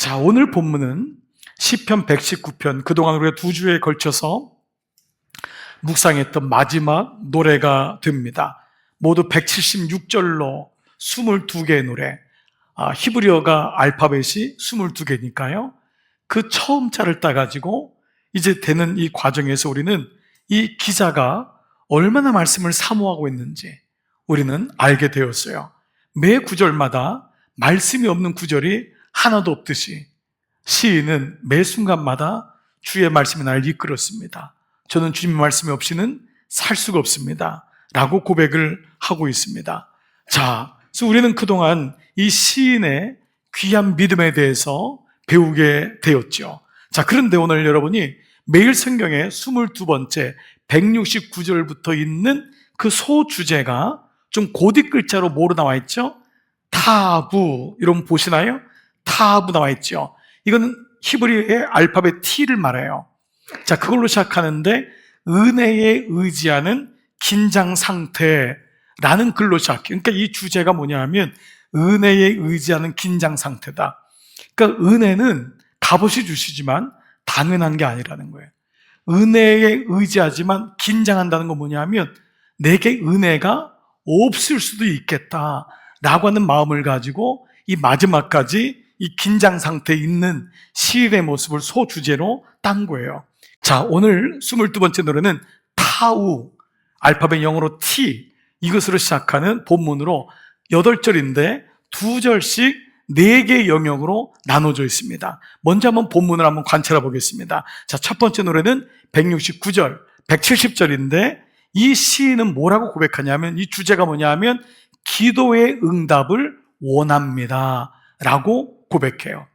자, 오늘 본문은 시편 119편, 그동안 우리가 2주에 걸쳐서 묵상했던 마지막 노래가 됩니다. 모두 176절로 22개의 노래, 히브리어가 알파벳이 22개니까요. 그 처음 자를 따가지고 이제 되는 이 과정에서 우리는 이 기자가 얼마나 말씀을 사모하고 있는지 우리는 알게 되었어요. 매 구절마다 말씀이 없는 구절이 하나도 없듯이 시인은 매 순간마다 주의 말씀이 나를 이끌었습니다. 저는 주님의 말씀이 없이는 살 수가 없습니다. 라고 고백을 하고 있습니다. 자, 그래서 우리는 그동안 이 시인의 귀한 믿음에 대해서 배우게 되었죠. 자, 그런데 오늘 여러분이 매일 성경의 22번째 169절부터 있는 그 소주제가 좀 고딕 글자로 뭐로 나와 있죠? 타부, 여러분 보시나요? 타부 나와 있죠. 이거는 히브리어의 알파벳 T를 말해요. 자, 그걸로 시작하는데 은혜에 의지하는 긴장 상태라는 글로 시작해요. 그러니까 이 주제가 뭐냐 하면 은혜에 의지하는 긴장 상태다. 그러니까 은혜는 값없이 주시지만 당연한 게 아니라는 거예요. 은혜에 의지하지만 긴장한다는 건 뭐냐 하면 내게 은혜가 없을 수도 있겠다라고 하는 마음을 가지고 이 마지막까지 이 긴장 상태에 있는 시인의 모습을 소주제로 딴 거예요. 자, 오늘 22번째 노래는 타우, 알파벳 영어로 T, 이것으로 시작하는 본문으로 8절인데 2절씩 4개의 영역으로 나눠져 있습니다. 먼저 한번 본문을 한번 관찰해 보겠습니다. 자, 첫 번째 노래는 169절, 170절인데 이 시인은 뭐라고 고백하냐면 이 주제가 뭐냐 하면 기도의 응답을 원합니다 라고 고백해요.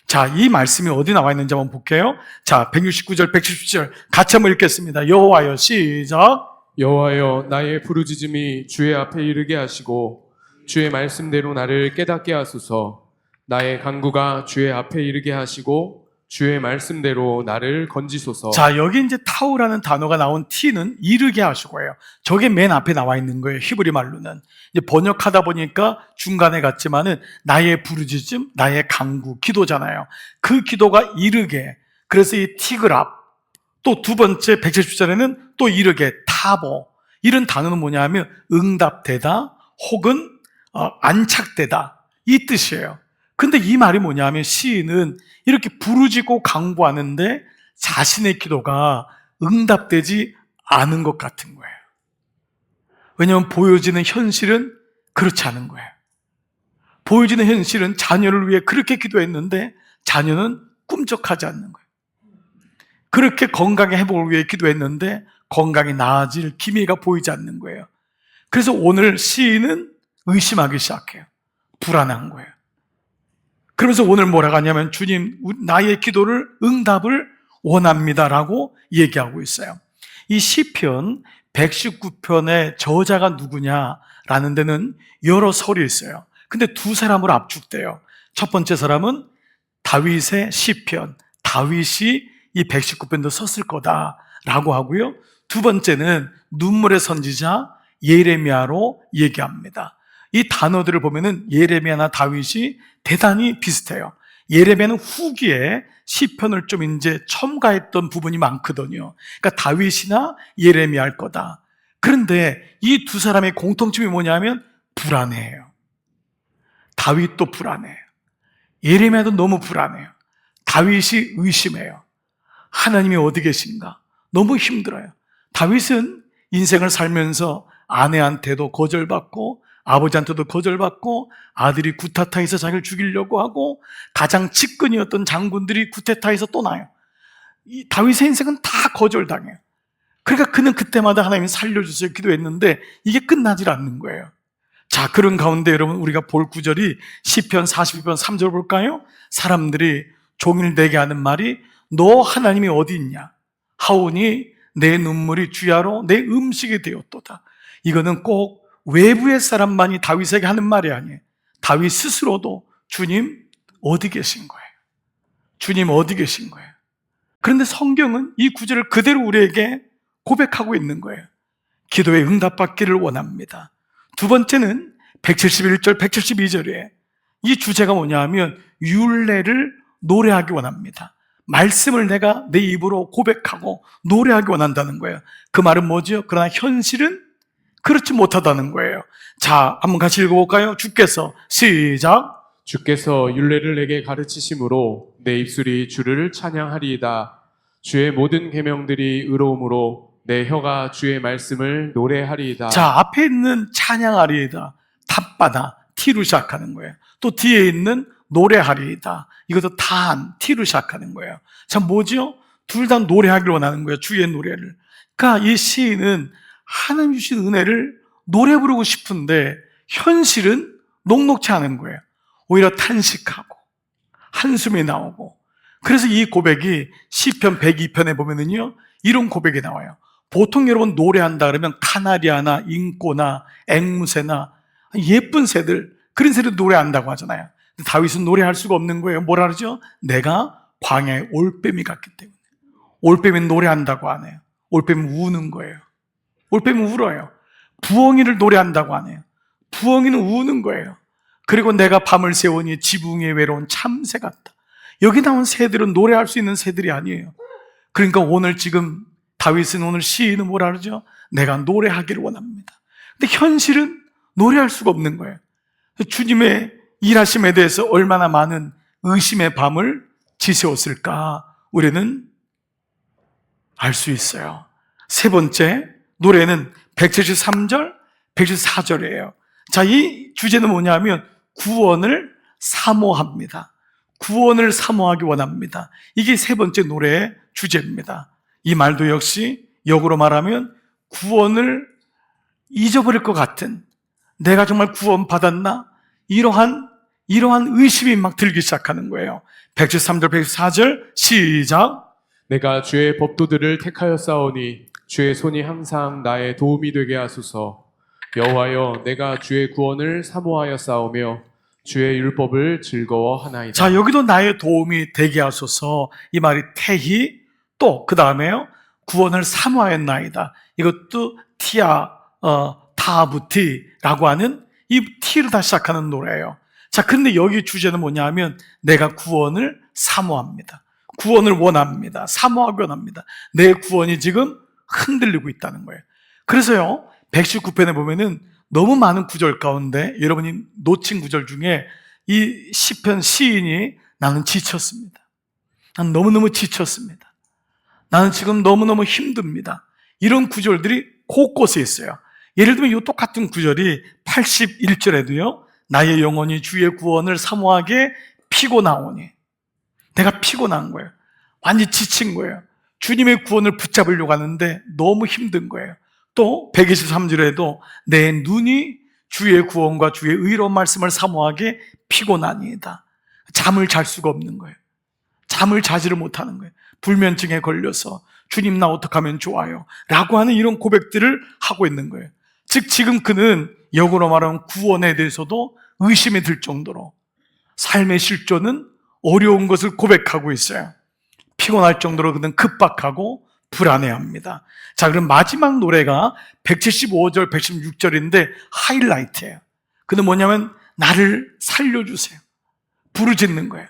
자, 이 말씀이 어디 나와 있는지 한번 볼게요. 자, 169절, 170절 같이 한번 읽겠습니다. 여호와여, 시작. 여호와여, 나의 부르짖음이 주의 앞에 이르게 하시고 주의 말씀대로 나를 깨닫게 하소서. 나의 간구가 주의 앞에 이르게 하시고 주의 말씀대로 나를 건지소서. 자, 여기 이제 타우라는 단어가 나온 T는 이르게 하시고예요. 저게 맨 앞에 나와 있는 거예요. 히브리 말로는. 이제 번역하다 보니까 중간에 갔지만은 나의 부르짖음, 나의 간구, 기도잖아요. 그 기도가 이르게. 그래서 이 티그랍. 또 두 번째 170절에는 또 이르게, 타보. 이런 단어는 뭐냐 하면 응답되다 혹은 안착되다. 이 뜻이에요. 근데 이 말이 뭐냐 하면 시인은 이렇게 부르짖고 간구하는데 자신의 기도가 응답되지 않은 것 같은 거예요. 왜냐하면 보여지는 현실은 그렇지 않은 거예요. 보여지는 현실은 자녀를 위해 그렇게 기도했는데 자녀는 꿈쩍하지 않는 거예요. 그렇게 건강의 회복을 위해 기도했는데 건강이 나아질 기미가 보이지 않는 거예요. 그래서 오늘 시인은 의심하기 시작해요. 불안한 거예요. 그러면서 오늘 뭐라고 하냐면 주님, 나의 기도를 응답을 원합니다라고 얘기하고 있어요. 이 시편 119편의 저자가 누구냐라는 데는 여러 설이 있어요. 근데 두 사람으로 압축돼요. 첫 번째 사람은 다윗의 시편, 다윗이 이 119편도 썼을 거다라고 하고요. 두 번째는 눈물의 선지자 예레미야로 얘기합니다. 이 단어들을 보면은 예레미야나 다윗이 대단히 비슷해요. 예레미야는 후기에 시편을 좀 이제 첨가했던 부분이 많거든요. 그러니까 다윗이나 예레미야일 거다. 그런데 이 두 사람의 공통점이 뭐냐면 불안해요. 다윗도 불안해요. 예레미야도 너무 불안해요. 다윗이 의심해요. 하나님이 어디 계신가? 너무 힘들어요. 다윗은 인생을 살면서 아내한테도 거절받고 아버지한테도 거절받고 아들이 구타타에서 자기를 죽이려고 하고 가장 측근이었던 장군들이 구타타에서 또 나요. 이 다윗의 인생은 다 거절당해요. 그러니까 그는 그때마다 하나님 살려주세요 기도했는데 이게 끝나질 않는 거예요. 자, 그런 가운데 여러분 우리가 볼 구절이 시편 42편 3절 볼까요? 사람들이 종일 내게 하는 말이 너 하나님이 어디 있냐? 하오니 내 눈물이 주야로 내 음식이 되었도다. 이거는 꼭 외부의 사람만이 다윗에게 하는 말이 아니에요. 다윗 스스로도 주님 어디 계신 거예요? 주님 어디 계신 거예요? 그런데 성경은 이 구절을 그대로 우리에게 고백하고 있는 거예요. 기도에 응답받기를 원합니다. 두 번째는 171절, 172절에 이 주제가 뭐냐 하면 율례를 노래하기 원합니다. 말씀을 내가 내 입으로 고백하고 노래하기 원한다는 거예요. 그 말은 뭐죠? 그러나 현실은 그렇지 못하다는 거예요. 자, 한번 같이 읽어볼까요? 주께서 시작. 주께서 율례를 내게 가르치심으로 내 입술이 주를 찬양하리이다. 주의 모든 계명들이 의로움으로 내 혀가 주의 말씀을 노래하리이다. 자, 앞에 있는 찬양하리이다, 답바다, T로 시작하는 거예요. 또 뒤에 있는 노래하리이다, 이것도 단, T로 시작하는 거예요. 자, 뭐죠? 둘 다 노래하기를 원하는 거예요. 주의 노래를. 그러니까 이 시인은 하나님 주신 은혜를 노래 부르고 싶은데 현실은 녹록치 않은 거예요. 오히려 탄식하고 한숨이 나오고. 그래서 이 고백이 시편 102편에 보면은요, 이런 고백이 나와요. 보통 여러분 노래한다 그러면 카나리아나 잉꼬나 앵무새나 예쁜 새들, 그런 새들 노래한다고 하잖아요. 근데 다윗은 노래할 수가 없는 거예요. 뭐라 그러죠? 내가 광야에 올빼미 같기 때문에. 올빼미는 노래한다고 안 해요. 올빼미는 우는 거예요. 올빼미는 울어요. 부엉이를 노래한다고 안 해요. 부엉이는 우는 거예요. 그리고 내가 밤을 새우니 지붕에 외로운 참새 같다. 여기 나온 새들은 노래할 수 있는 새들이 아니에요. 그러니까 오늘 지금 다윗은, 오늘 시인은 뭐라 그러죠? 내가 노래하기를 원합니다. 근데 현실은 노래할 수가 없는 거예요. 주님의 일하심에 대해서 얼마나 많은 의심의 밤을 지새웠을까 우리는 알 수 있어요. 세 번째 노래는 173절, 174절이에요. 자, 이 주제는 뭐냐면 구원을 사모합니다. 구원을 사모하기 원합니다. 이게 세 번째 노래의 주제입니다. 이 말도 역시 역으로 말하면 구원을 잊어버릴 것 같은, 내가 정말 구원받았나? 이러한 의심이 막 들기 시작하는 거예요. 173절, 174절 시작. 내가 주의 법도들을 택하여 싸우니 주의 손이 항상 나의 도움이 되게 하소서. 여호와여, 내가 주의 구원을 사모하여 싸우며 주의 율법을 즐거워하나이다. 자, 여기도 나의 도움이 되게 하소서. 이 말이 태희, 또 그 다음에요, 구원을 사모하였나이다. 이것도 타부티라고 하는 이 T로 다 시작하는 노래예요. 자, 근데 여기 주제는 뭐냐면 내가 구원을 사모합니다. 구원을 원합니다. 사모하기 원합니다. 내 구원이 지금 흔들리고 있다는 거예요. 그래서요, 119편에 보면은 너무 많은 구절 가운데 여러분이 놓친 구절 중에 이 시편 시인이 나는 지쳤습니다. 난 너무너무 지쳤습니다. 나는 지금 너무너무 힘듭니다. 이런 구절들이 곳곳에 있어요. 예를 들면 이 똑같은 구절이 81절에도요, 나의 영혼이 주의 구원을 사모하게 피곤하오니. 내가 피곤한 거예요. 완전히 지친 거예요. 주님의 구원을 붙잡으려고 하는데 너무 힘든 거예요. 또 123절에도 내 눈이 주의 구원과 주의 의로운 말씀을 사모하게 피곤하니이다. 잠을 잘 수가 없는 거예요. 잠을 자지를 못하는 거예요. 불면증에 걸려서 주님 나 어떡하면 좋아요? 라고 하는 이런 고백들을 하고 있는 거예요. 즉 지금 그는 역으로 말하면 구원에 대해서도 의심이 들 정도로 삶의 실존은 어려운 것을 고백하고 있어요. 피곤할 정도로 그는 급박하고 불안해합니다. 자, 그럼 마지막 노래가 175절, 116절인데 하이라이트예요. 그는 뭐냐면 나를 살려주세요. 부르짖는 거예요.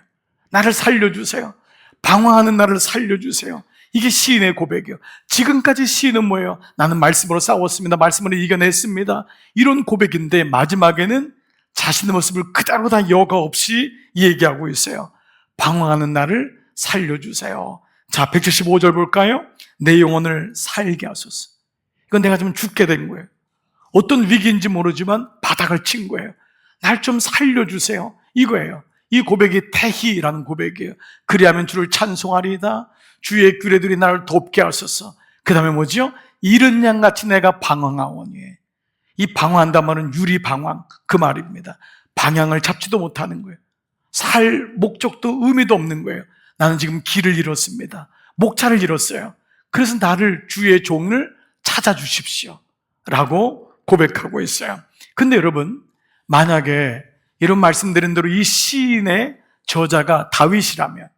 나를 살려주세요. 방황하는 나를 살려주세요. 이게 시인의 고백이에요. 지금까지 시인은 뭐예요? 나는 말씀으로 싸웠습니다. 말씀으로 이겨냈습니다. 이런 고백인데 마지막에는 자신의 모습을 그대로 다 여과 없이 얘기하고 있어요. 방황하는 나를 살려주세요. 자, 175절 볼까요? 내 영혼을 살게 하소서. 이건 내가 좀 죽게 된 거예요. 어떤 위기인지 모르지만 바닥을 친 거예요. 날 좀 살려주세요. 이거예요. 이 고백이 태희라는 고백이에요. 그리하면 주를 찬송하리이다. 주의 규례들이 나를 돕게 하소서. 그 다음에 뭐지요? 이른 양같이 내가 방황하오니. 이 방황한다는 말은 유리방황, 그 말입니다. 방향을 잡지도 못하는 거예요. 살 목적도 의미도 없는 거예요. 나는 지금 길을 잃었습니다. 목차를 잃었어요. 그래서 나를, 주의 종을 찾아주십시오 라고 고백하고 있어요. 근데 여러분, 만약에 이런 말씀드린 대로 이 시인의 저자가 다윗이라면,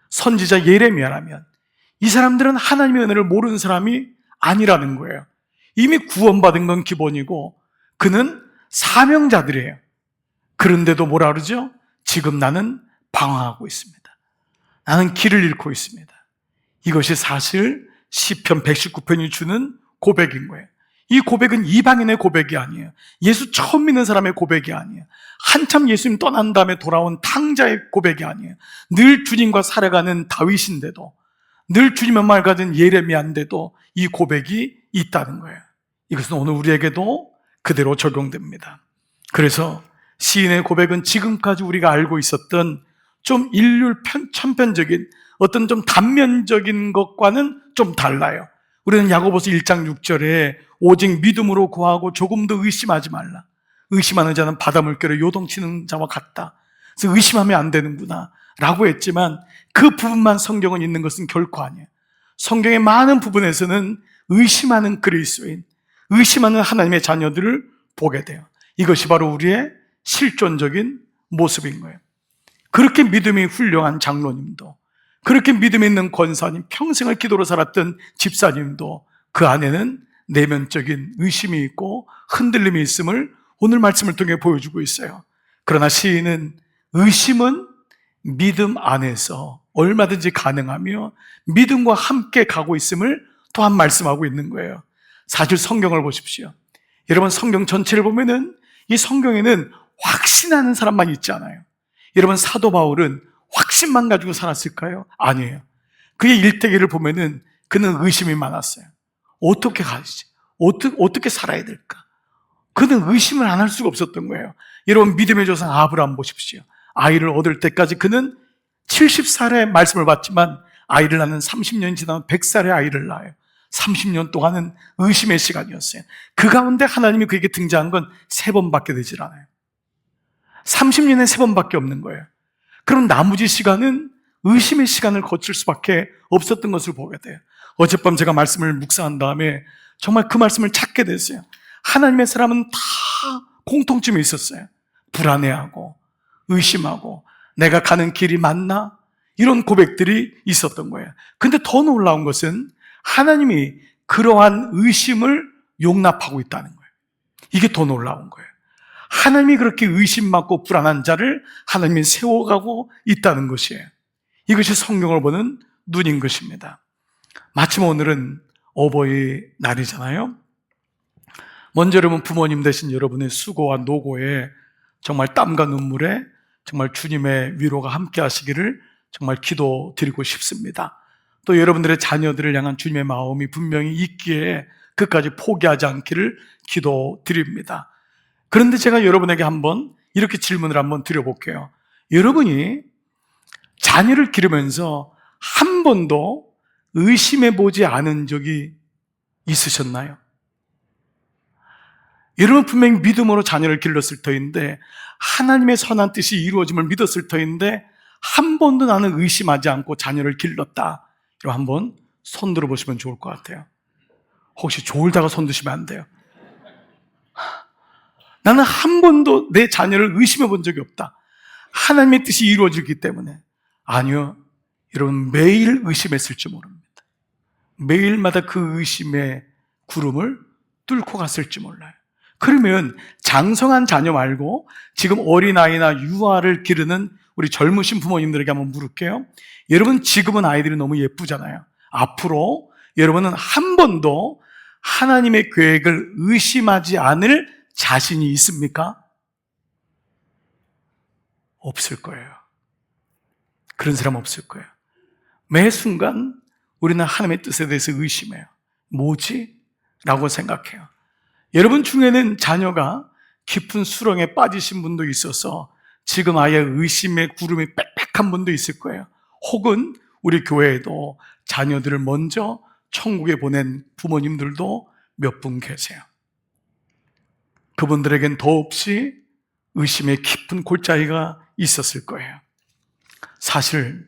선지자 예레미야라면 이 사람들은 하나님의 은혜를 모르는 사람이 아니라는 거예요. 이미 구원받은 건 기본이고 그는 사명자들이에요. 그런데도 뭐라 그러죠? 지금 나는 방황하고 있습니다. 나는 길을 잃고 있습니다. 이것이 사실 시편 119편이 주는 고백인 거예요. 이 고백은 이방인의 고백이 아니에요. 예수 처음 믿는 사람의 고백이 아니에요. 한참 예수님 떠난 다음에 돌아온 탕자의 고백이 아니에요. 늘 주님과 살아가는 다윗인데도, 늘 주님의 말 가진 예레미야인데도 이 고백이 있다는 거예요. 이것은 오늘 우리에게도 그대로 적용됩니다. 그래서 시인의 고백은 지금까지 우리가 알고 있었던 좀 일률 천편적인 어떤 좀 단면적인 것과는 좀 달라요. 우리는 야고보서 1장 6절에 오직 믿음으로 구하고 조금도 의심하지 말라. 의심하는 자는 바닷물결에 요동치는 자와 같다. 그래서 의심하면 안 되는구나 라고 했지만 그 부분만 성경은 있는 것은 결코 아니에요. 성경의 많은 부분에서는 의심하는 그리스도인, 의심하는 하나님의 자녀들을 보게 돼요. 이것이 바로 우리의 실존적인 모습인 거예요. 그렇게 믿음이 훌륭한 장로님도, 그렇게 믿음 있는 권사님, 평생을 기도로 살았던 집사님도 그 안에는 내면적인 의심이 있고 흔들림이 있음을 오늘 말씀을 통해 보여주고 있어요. 그러나 시인은 의심은 믿음 안에서 얼마든지 가능하며 믿음과 함께 가고 있음을 또한 말씀하고 있는 거예요. 사실 성경을 보십시오. 여러분 성경 전체를 보면은 이 성경에는 확신하는 사람만 있지 않아요. 여러분 사도 바울은 확신만 가지고 살았을까요? 아니에요. 그의 일대기를 보면은 그는 의심이 많았어요. 어떻게 가지? 어떻게 살아야 될까? 그는 의심을 안 할 수가 없었던 거예요. 여러분 믿음의 조상 아브라함 보십시오. 아이를 얻을 때까지 그는 70살의 말씀을 받지만 아이를 낳는 30년이 지나면 100살의 아이를 낳아요. 30년 동안은 의심의 시간이었어요. 그 가운데 하나님이 그에게 등장한 건 3번밖에 되질 않아요. 30년에 3번밖에 없는 거예요. 그럼 나머지 시간은 의심의 시간을 거칠 수밖에 없었던 것을 보게 돼요. 어젯밤 제가 말씀을 묵상한 다음에 정말 그 말씀을 찾게 됐어요. 하나님의 사람은 다 공통점이 있었어요. 불안해하고 의심하고 내가 가는 길이 맞나? 이런 고백들이 있었던 거예요. 근데 더 놀라운 것은 하나님이 그러한 의심을 용납하고 있다는 거예요. 이게 더 놀라운 거예요. 하나님이 그렇게 의심 많고 불안한 자를 하나님이 세워가고 있다는 것이에요. 이것이 성경을 보는 눈인 것입니다. 마침 오늘은 어버이날이잖아요. 먼저 여러분 부모님 되신 여러분의 수고와 노고에 정말 땀과 눈물에 정말 주님의 위로가 함께 하시기를 정말 기도드리고 싶습니다. 또 여러분들의 자녀들을 향한 주님의 마음이 분명히 있기에 끝까지 포기하지 않기를 기도드립니다. 그런데 제가 여러분에게 한번 이렇게 질문을 한번 드려볼게요. 여러분이 자녀를 기르면서 한 번도 의심해보지 않은 적이 있으셨나요? 여러분 분명히 믿음으로 자녀를 길렀을 터인데 하나님의 선한 뜻이 이루어짐을 믿었을 터인데 한 번도 나는 의심하지 않고 자녀를 길렀다. 이거 한번 손 들어보시면 좋을 것 같아요. 혹시 졸다가 손 드시면 안 돼요. 나는 한 번도 내 자녀를 의심해 본 적이 없다. 하나님의 뜻이 이루어지기 때문에. 아니요. 여러분 매일 의심했을지 모릅니다. 매일마다 그 의심의 구름을 뚫고 갔을지 몰라요. 그러면 장성한 자녀 말고 지금 어린아이나 유아를 기르는 우리 젊으신 부모님들에게 한번 물을게요. 여러분 지금은 아이들이 너무 예쁘잖아요. 앞으로 여러분은 한 번도 하나님의 계획을 의심하지 않을 자신이 있습니까? 없을 거예요. 그런 사람 없을 거예요. 매 순간 우리는 하나님의 뜻에 대해서 의심해요. 뭐지? 라고 생각해요. 여러분 중에는 자녀가 깊은 수렁에 빠지신 분도 있어서 지금 아예 의심의 구름이 빽빽한 분도 있을 거예요. 혹은 우리 교회에도 자녀들을 먼저 천국에 보낸 부모님들도 몇 분 계세요. 그분들에겐 더없이 의심의 깊은 골짜기가 있었을 거예요. 사실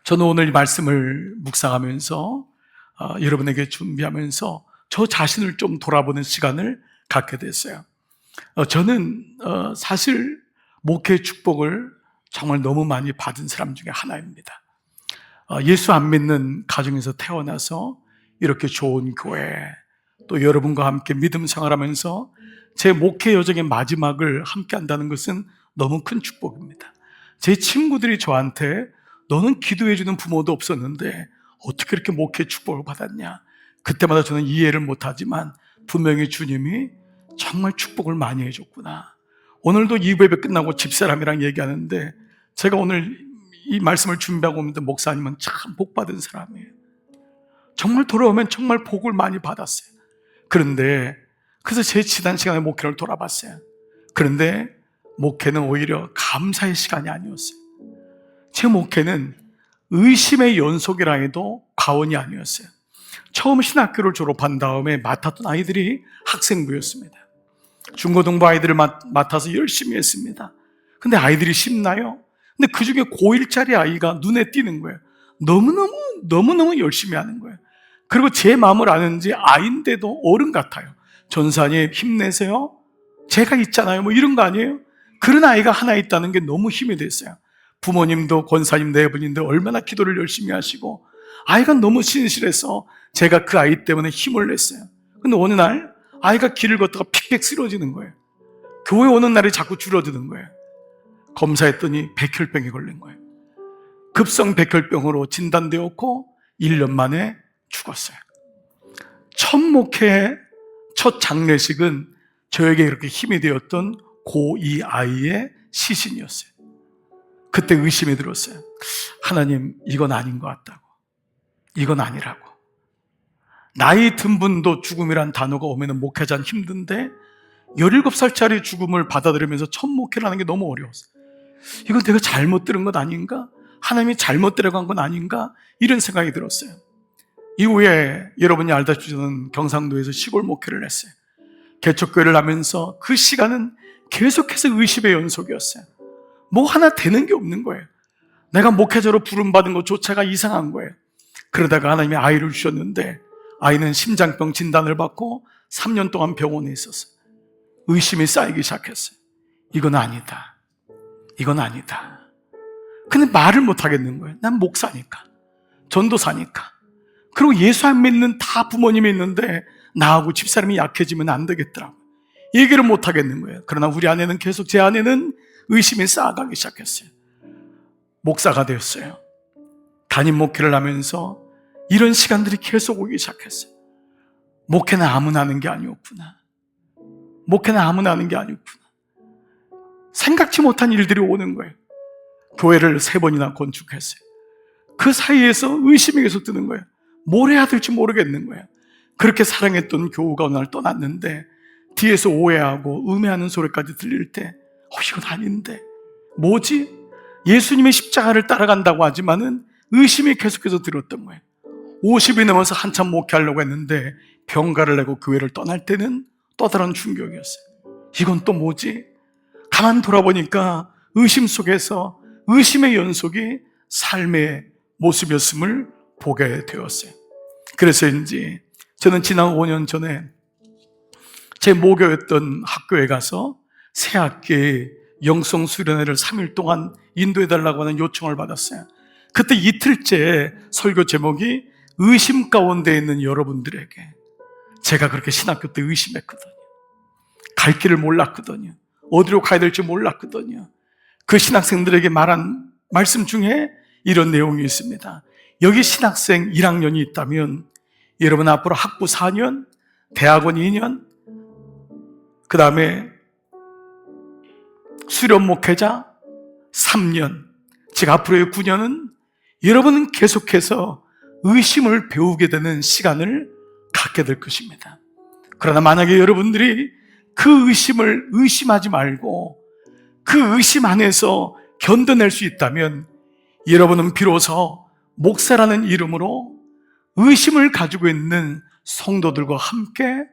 저는 오늘 이 말씀을 묵상하면서 여러분에게 준비하면서 저 자신을 좀 돌아보는 시간을 갖게 됐어요. 저는 사실 목회 축복을 정말 너무 많이 받은 사람 중에 하나입니다. 예수 안 믿는 가정에서 태어나서 이렇게 좋은 교회, 또 여러분과 함께 믿음 생활하면서 제 목회 여정의 마지막을 함께 한다는 것은 너무 큰 축복입니다. 제 친구들이 저한테 너는 기도해주는 부모도 없었는데 어떻게 이렇게 목회 축복을 받았냐. 그때마다 저는 이해를 못하지만 분명히 주님이 정말 축복을 많이 해줬구나. 오늘도 이 예배 끝나고 집사람이랑 얘기하는데 제가 오늘 이 말씀을 준비하고 오는데 목사님은 참 복받은 사람이에요. 정말 돌아오면 정말 복을 많이 받았어요. 그런데 그래서 제 지난 시간에 목회를 돌아봤어요. 그런데 목회는 오히려 감사의 시간이 아니었어요. 제 목회는 의심의 연속이라 해도 과언이 아니었어요. 처음 신학교를 졸업한 다음에 맡았던 아이들이 학생부였습니다. 중고등부 아이들을 맡아서 열심히 했습니다. 근데 아이들이 쉽나요? 근데 그 중에 고1짜리 아이가 눈에 띄는 거예요. 너무너무 열심히 하는 거예요. 그리고 제 마음을 아는지 아이인데도 어른 같아요. 전사님 힘내세요. 제가 있잖아요. 뭐 이런 거 아니에요? 그런 아이가 하나 있다는 게 너무 힘이 됐어요. 부모님도 권사님 네 분인데 얼마나 기도를 열심히 하시고 아이가 너무 신실해서 제가 그 아이 때문에 힘을 냈어요. 근데 어느 날 아이가 길을 걷다가 픽픽 쓰러지는 거예요. 교회 오는 날이 자꾸 줄어드는 거예요. 검사했더니 백혈병에 걸린 거예요. 급성 백혈병으로 진단되었고 1년 만에 죽었어요. 첫 목회, 첫 장례식은 저에게 이렇게 힘이 되었던 고2 아이의 시신이었어요. 그때 의심이 들었어요. 하나님, 이건 아닌 것 같다고. 이건 아니라고. 나이 든 분도 죽음이란 단어가 오면 목회자는 힘든데 17살짜리 죽음을 받아들이면서 첫 목회를 하는 게 너무 어려웠어요. 이건 내가 잘못 들은 것 아닌가? 하나님이 잘못 들어간 건 아닌가? 이런 생각이 들었어요. 이후에 여러분이 알다시피 저는 경상도에서 시골 목회를 했어요. 개척교회를 하면서 그 시간은 계속해서 의심의 연속이었어요. 뭐 하나 되는 게 없는 거예요. 내가 목회자로 부름받은 것조차가 이상한 거예요. 그러다가 하나님이 아이를 주셨는데 아이는 심장병 진단을 받고 3년 동안 병원에 있었어요. 의심이 쌓이기 시작했어요. 이건 아니다. 이건 아니다. 근데 말을 못 하겠는 거예요. 난 목사니까, 전도사니까. 그리고 예수 안 믿는 다 부모님이 있는데 나하고 집사람이 약해지면 안 되겠더라고요. 얘기를 못 하겠는 거예요. 그러나 우리 아내는 계속, 제 아내는 의심이 쌓아가기 시작했어요. 목사가 되었어요. 담임 목회를 하면서 이런 시간들이 계속 오기 시작했어요. 목회는 아무나 하는 게 아니었구나. 목회는 아무나 하는 게 아니었구나. 생각지 못한 일들이 오는 거예요. 교회를 3번이나 건축했어요. 그 사이에서 의심이 계속 드는 거예요. 뭘 해야 될지 모르겠는 거예요. 그렇게 사랑했던 교우가 어느 날 떠났는데 뒤에서 오해하고 음해하는 소리까지 들릴 때 이건 아닌데 뭐지? 예수님의 십자가를 따라간다고 하지만은 의심이 계속해서 들었던 거예요. 50이 넘어서 한참 목회하려고 했는데 병가를 내고 교회를 떠날 때는 또 다른 충격이었어요. 이건 또 뭐지? 가만 돌아보니까 의심 속에서 의심의 연속이 삶의 모습이었음을 보게 되었어요. 그래서인지 저는 지난 5년 전에 제 모교였던 학교에 가서 새 학기에 영성 수련회를 3일 동안 인도해달라고 하는 요청을 받았어요. 그때 이틀째 설교 제목이 의심 가운데 있는 여러분들에게. 제가 그렇게 신학교 때 의심했거든요. 갈 길을 몰랐거든요. 어디로 가야 될지 몰랐거든요. 그 신학생들에게 말한 말씀 중에 이런 내용이 있습니다. 여기 신학생 1학년이 있다면 여러분 앞으로 학부 4년, 대학원 2년, 그 다음에 수련 목회자 3년, 즉 앞으로의 9년은 여러분은 계속해서 의심을 배우게 되는 시간을 갖게 될 것입니다. 그러나 만약에 여러분들이 그 의심을 의심하지 말고 그 의심 안에서 견뎌낼 수 있다면 여러분은 비로소 목사라는 이름으로 의심을 가지고 있는 성도들과 함께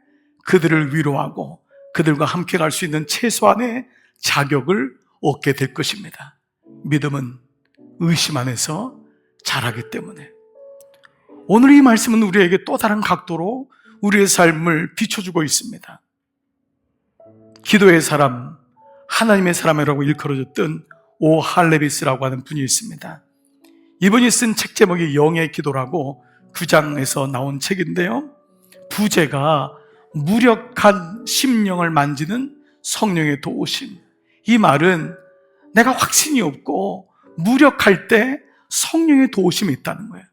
그들을 위로하고 그들과 함께 갈 수 있는 최소한의 자격을 얻게 될 것입니다. 믿음은 의심 안에서 자라기 때문에. 오늘 이 말씀은 우리에게 또 다른 각도로 우리의 삶을 비춰주고 있습니다. 기도의 사람, 하나님의 사람이라고 일컬어졌던 오 할레비스라고 하는 분이 있습니다. 이분이 쓴 책 제목이 영의 기도라고 9장에서 나온 책인데요. 부제가 무력한 심령을 만지는 성령의 도우심. 이 말은 내가 확신이 없고 무력할 때 성령의 도우심이 있다는 거예요.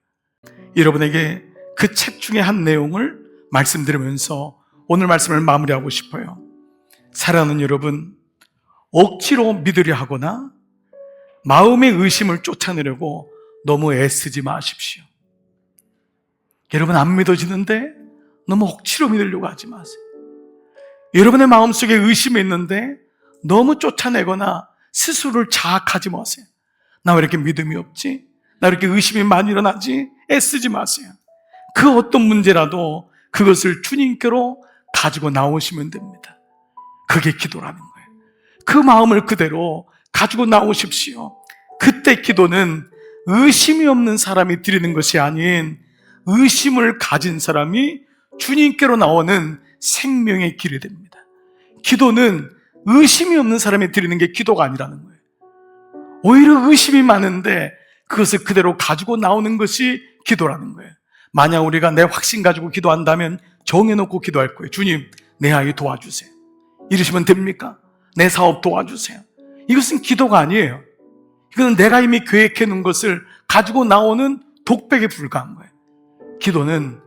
여러분에게 그 책 중에 한 내용을 말씀드리면서 오늘 말씀을 마무리하고 싶어요. 사랑하는 여러분, 억지로 믿으려 하거나 마음의 의심을 쫓아내려고 너무 애쓰지 마십시오. 여러분, 안 믿어지는데 너무 억지로 믿으려고 하지 마세요. 여러분의 마음속에 의심이 있는데 너무 쫓아내거나 스스로를 자학하지 마세요. 나 왜 이렇게 믿음이 없지? 나 왜 이렇게 의심이 많이 일어나지? 애쓰지 마세요. 그 어떤 문제라도 그것을 주님께로 가지고 나오시면 됩니다. 그게 기도라는 거예요. 그 마음을 그대로 가지고 나오십시오. 그때 기도는 의심이 없는 사람이 드리는 것이 아닌 의심을 가진 사람이 주님께로 나오는 생명의 길이 됩니다. 기도는 의심이 없는 사람이 드리는 게 기도가 아니라는 거예요. 오히려 의심이 많은데 그것을 그대로 가지고 나오는 것이 기도라는 거예요. 만약 우리가 내 확신 가지고 기도한다면 정해놓고 기도할 거예요. 주님, 내 아이 도와주세요. 이러시면 됩니까? 내 사업 도와주세요. 이것은 기도가 아니에요. 이거는 내가 이미 계획해 놓은 것을 가지고 나오는 독백에 불과한 거예요. 기도는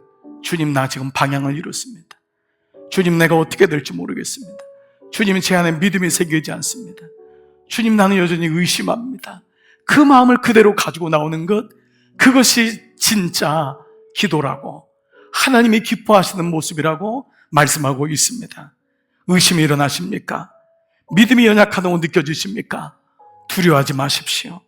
주님, 나 지금 방향을 잃었습니다. 주님, 내가 어떻게 될지 모르겠습니다. 주님, 제 안에 믿음이 생기지 않습니다. 주님, 나는 여전히 의심합니다. 그 마음을 그대로 가지고 나오는 것, 그것이 진짜 기도라고, 하나님이 기뻐하시는 모습이라고 말씀하고 있습니다. 의심이 일어나십니까? 믿음이 연약하다고 느껴지십니까? 두려워하지 마십시오.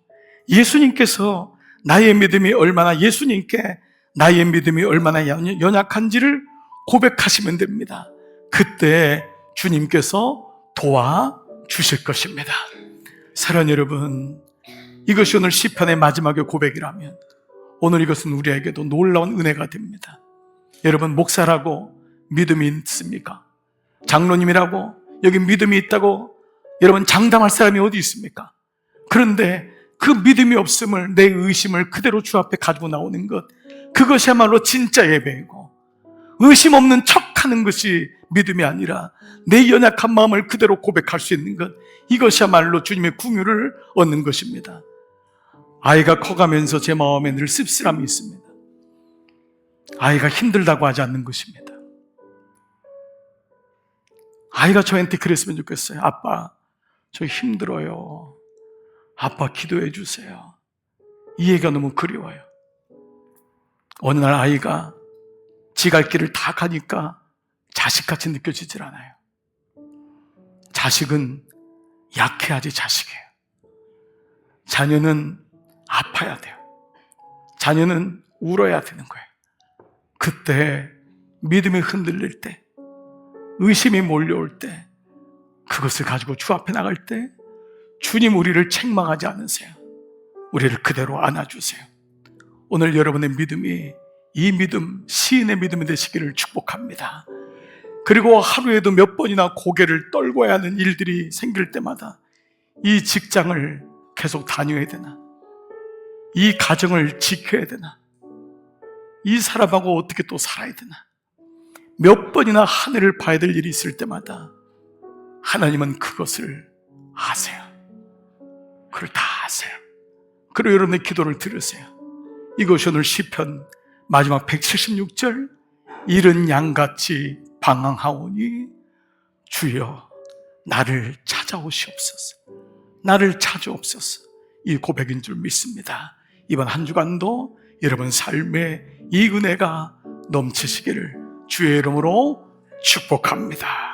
예수님께서 나의 믿음이 얼마나, 예수님께 나의 믿음이 얼마나 연약한지를 고백하시면 됩니다. 그때 주님께서 도와주실 것입니다. 사랑하는 여러분, 이것이 오늘 시편의 마지막의 고백이라면 오늘 이것은 우리에게도 놀라운 은혜가 됩니다. 여러분, 목사라고 믿음이 있습니까? 장로님이라고 여기 믿음이 있다고 여러분 장담할 사람이 어디 있습니까? 그런데 그 믿음이 없음을, 내 의심을 그대로 주 앞에 가지고 나오는 것, 그것이야말로 진짜 예배이고, 의심 없는 척하는 것이 믿음이 아니라 내 연약한 마음을 그대로 고백할 수 있는 것, 이것이야말로 주님의 긍휼을 얻는 것입니다. 아이가 커가면서 제 마음에 늘 씁쓸함이 있습니다. 아이가 힘들다고 하지 않는 것입니다. 아이가 저한테 그랬으면 좋겠어요. 아빠, 저 힘들어요. 아빠, 기도해 주세요. 이 얘기가 너무 그리워요. 어느 날 아이가 지 갈 길을 다 가니까 자식같이 느껴지질 않아요. 자식은 약해야지 자식이에요. 자녀는 아파야 돼요. 자녀는 울어야 되는 거예요. 그때 믿음이 흔들릴 때, 의심이 몰려올 때, 그것을 가지고 주 앞에 나갈 때 주님, 우리를 책망하지 않으세요. 우리를 그대로 안아주세요. 오늘 여러분의 믿음이 이 믿음, 시인의 믿음이 되시기를 축복합니다. 그리고 하루에도 몇 번이나 고개를 떨궈야 하는 일들이 생길 때마다 이 직장을 계속 다녀야 되나? 이 가정을 지켜야 되나? 이 사람하고 어떻게 또 살아야 되나? 몇 번이나 하늘을 봐야 될 일이 있을 때마다 하나님은 그것을 아세요. 그걸 다 아세요. 그리고 여러분의 기도를 들으세요. 이것이 오늘 시편 마지막 176절, 이른 양같이 방황하오니 주여 나를 찾아오시옵소서. 나를 찾아옵소서. 이 고백인 줄 믿습니다. 이번 한 주간도 여러분 삶에 이 은혜가 넘치시기를 주의 이름으로 축복합니다.